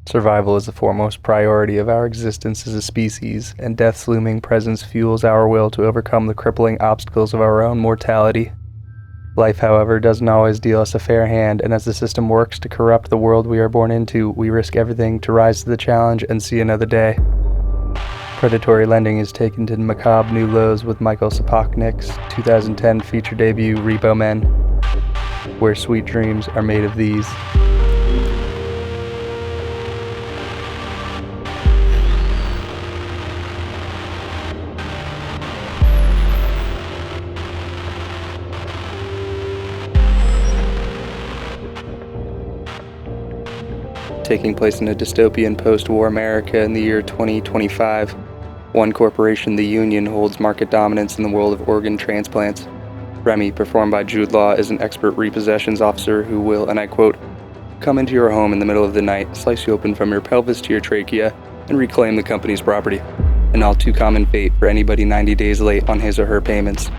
Survival is the foremost priority of our existence as a species, and death's looming presence fuels our will to overcome the crippling obstacles of our own mortality. Life, however, doesn't always deal us a fair hand, and as the system works to corrupt the world we are born into, we risk everything to rise to the challenge and see another day. Predatory lending is taken to macabre new lows with Michael Sapochnik's 2010 feature debut Repo Men, where sweet dreams are made of these. Taking place in a dystopian post-war America in the year 2025, one corporation, the Union, holds market dominance in the world of organ transplants. Remy, performed by Jude Law, is an expert repossessions officer who will, and I quote, come into your home in the middle of the night, slice you open from your pelvis to your trachea, and reclaim the company's property. An all too common fate for anybody 90 days late on his or her payments.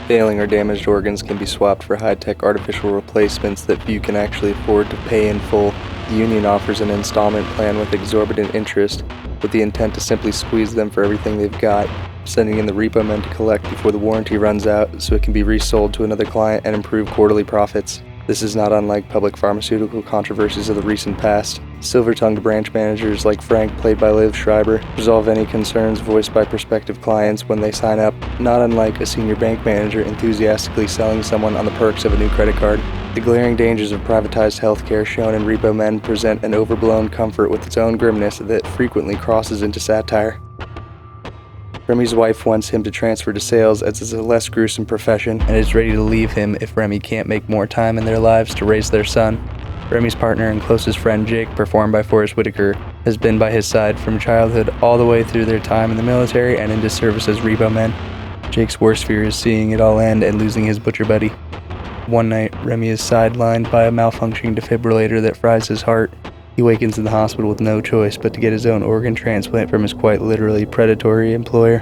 Failing or damaged organs can be swapped for high-tech artificial replacements that few can actually afford to pay in full. The Union offers an installment plan with exorbitant interest, with the intent to simply squeeze them for everything they've got, sending in the Repo Men to collect before the warranty runs out so it can be resold to another client and improve quarterly profits. This is not unlike public pharmaceutical controversies of the recent past. Silver-tongued branch managers like Frank, played by Liv Schreiber, resolve any concerns voiced by prospective clients when they sign up, not unlike a senior bank manager enthusiastically selling someone on the perks of a new credit card. The glaring dangers of privatized healthcare shown in Repo Men present an overblown comfort with its own grimness that frequently crosses into satire. Remy's wife wants him to transfer to sales as it's a less gruesome profession and is ready to leave him if Remy can't make more time in their lives to raise their son. Remy's partner and closest friend Jake, performed by Forrest Whitaker, has been by his side from childhood all the way through their time in the military and into service as Repo Men. Jake's worst fear is seeing it all end and losing his butcher buddy. One night, Remy is sidelined by a malfunctioning defibrillator that fries his heart. He wakens in the hospital with no choice but to get his own organ transplant from his quite literally predatory employer.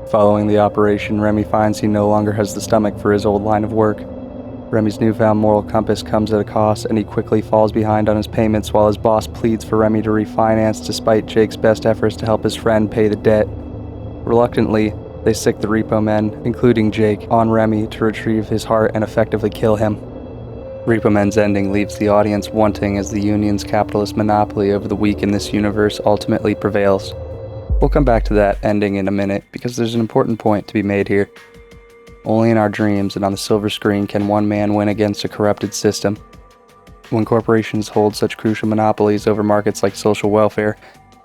Following the operation, Remy finds he no longer has the stomach for his old line of work. Remy's newfound moral compass comes at a cost, and he quickly falls behind on his payments while his boss pleads for Remy to refinance despite Jake's best efforts to help his friend pay the debt. Reluctantly, they sick the Repo Men, including Jake, on Remy to retrieve his heart and effectively kill him. Repo Men's ending leaves the audience wanting as the Union's capitalist monopoly over the weak in this universe ultimately prevails. We'll come back to that ending in a minute because there's an important point to be made here. Only in our dreams and on the silver screen can one man win against a corrupted system. When corporations hold such crucial monopolies over markets like social welfare,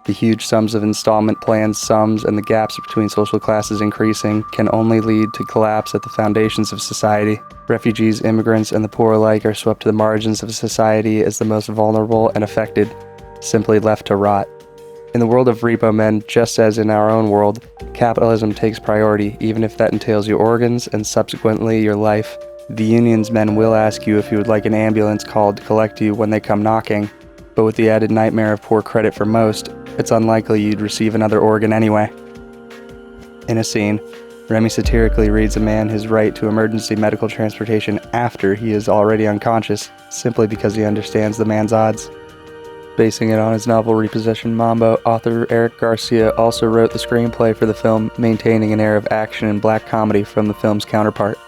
the huge sums of installment plans sums and the gaps between social classes increasing can only lead to collapse at the foundations of society. Refugees, immigrants, and the poor alike are swept to the margins of society as the most vulnerable and affected, simply left to rot. In the world of Repo Men, just as in our own world, capitalism takes priority, even if that entails your organs and subsequently your life. The Union's men will ask you if you would like an ambulance called to collect you when they come knocking, but with the added nightmare of poor credit for most, it's unlikely you'd receive another organ anyway. In a scene, Remy satirically reads a man his right to emergency medical transportation after he is already unconscious, simply because he understands the man's odds. Basing it on his novel Repossession Mambo, author Eric Garcia also wrote the screenplay for the film, maintaining an air of action and black comedy from the film's counterpart.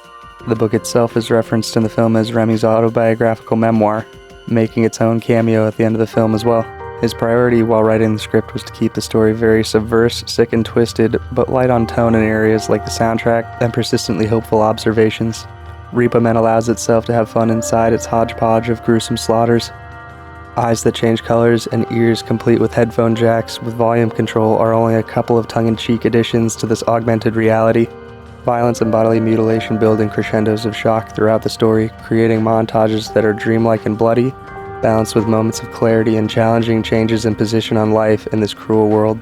The book itself is referenced in the film as Remy's autobiographical memoir, making its own cameo at the end of the film as well. His priority while writing the script was to keep the story very subversive, sick and twisted, but light on tone in areas like the soundtrack and persistently hopeful observations. Repo Men allows itself to have fun inside its hodgepodge of gruesome slaughters. Eyes that change colors and ears complete with headphone jacks with volume control are only a couple of tongue-in-cheek additions to this augmented reality. Violence and bodily mutilation build in crescendos of shock throughout the story, creating montages that are dreamlike and bloody, balanced with moments of clarity and challenging changes in position on life in this cruel world.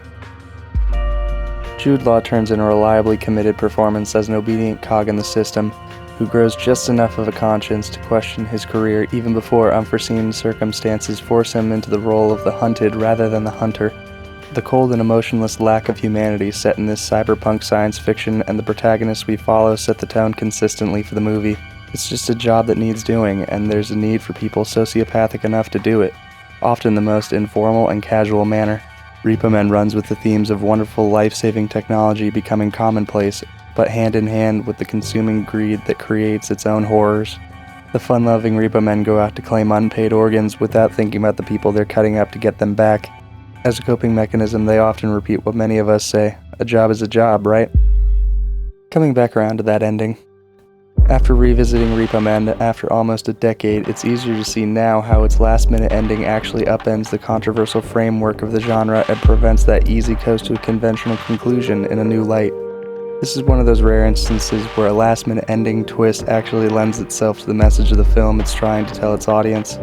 Jude Law turns in a reliably committed performance as an obedient cog in the system, who grows just enough of a conscience to question his career even before unforeseen circumstances force him into the role of the hunted rather than the hunter. The cold and emotionless lack of humanity set in this cyberpunk science fiction and the protagonists we follow set the tone consistently for the movie. It's just a job that needs doing, and there's a need for people sociopathic enough to do it. often the most informal and casual manner. Repo Men runs with the themes of wonderful life-saving technology becoming commonplace, but hand in hand with the consuming greed that creates its own horrors. The fun-loving Repo Men go out to claim unpaid organs without thinking about the people they're cutting up to get them back. As a coping mechanism, they often repeat what many of us say, a job is a job, right? Coming back around to that ending. After revisiting Repo Men after almost a decade, it's easier to see now how its last-minute ending actually upends the controversial framework of the genre and prevents that easy coast to a conventional conclusion in a new light. This is one of those rare instances where a last-minute ending twist actually lends itself to the message of the film it's trying to tell its audience,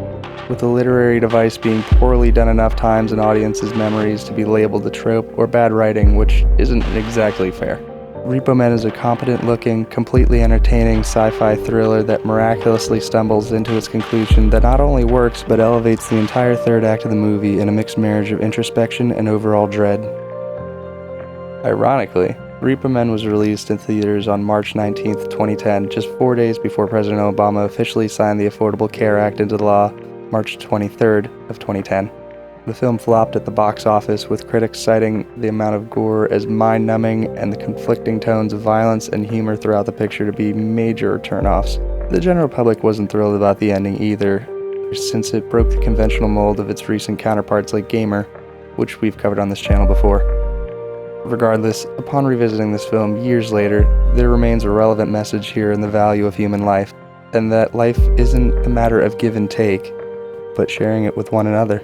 with the literary device being poorly done enough times in audiences' memories to be labeled a trope or bad writing, which isn't exactly fair. Repo Men is a competent-looking, completely entertaining sci-fi thriller that miraculously stumbles into its conclusion that not only works, but elevates the entire third act of the movie in a mixed marriage of introspection and overall dread. Ironically, Repo Men was released in theaters on March 19, 2010, just 4 days before President Obama officially signed the Affordable Care Act into law, March 23rd of 2010. The film flopped at the box office, with critics citing the amount of gore as mind-numbing and the conflicting tones of violence and humor throughout the picture to be major turnoffs. The general public wasn't thrilled about the ending either, since it broke the conventional mold of its recent counterparts like Gamer, which we've covered on this channel before. Regardless, upon revisiting this film years later, there remains a relevant message here in the value of human life, and that life isn't a matter of give and take, but sharing it with one another.